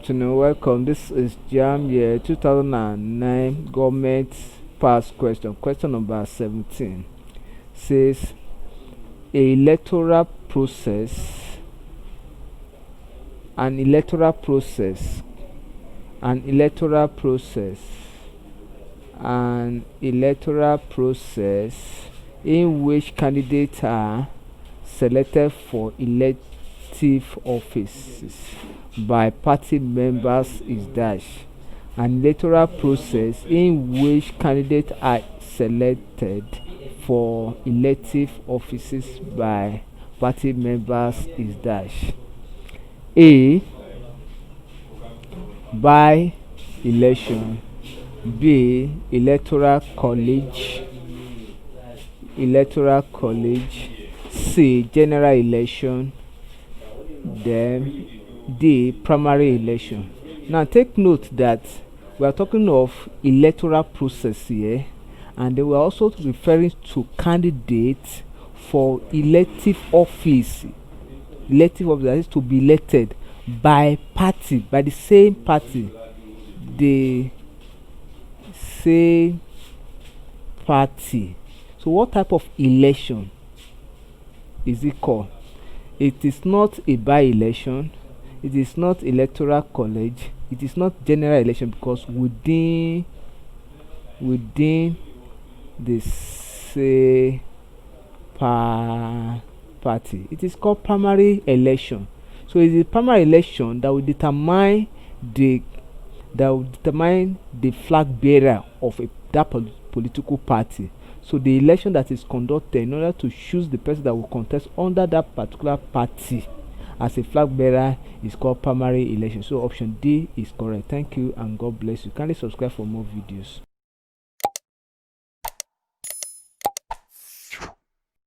afternoon, welcome. This is Jamb year 2009 government past question. Question number 17 says a electoral process, an electoral process, an electoral process, an electoral process in which candidates are selected for elective offices by party members is dash. An electoral process in which candidates are selected for elective offices by party members is dash. A. By election. B. Electoral college. C. General election. Then D. Primary election. Now take note that we are talking of electoral process here, and they were also referring to candidates for elective office. Elective office that is to be elected by party, by the same party. The same party. So what type of election is it called? It is not a by-election. It is not electoral college. It is not general election, because within the same party, it is called primary election. So it is the primary election that will determine the flag bearer of that political party. So the election that is conducted in order to choose the person that will contest under that particular party as a flag bearer is called primary election. So option D is correct. Thank you and God bless you. Kindly subscribe for more videos.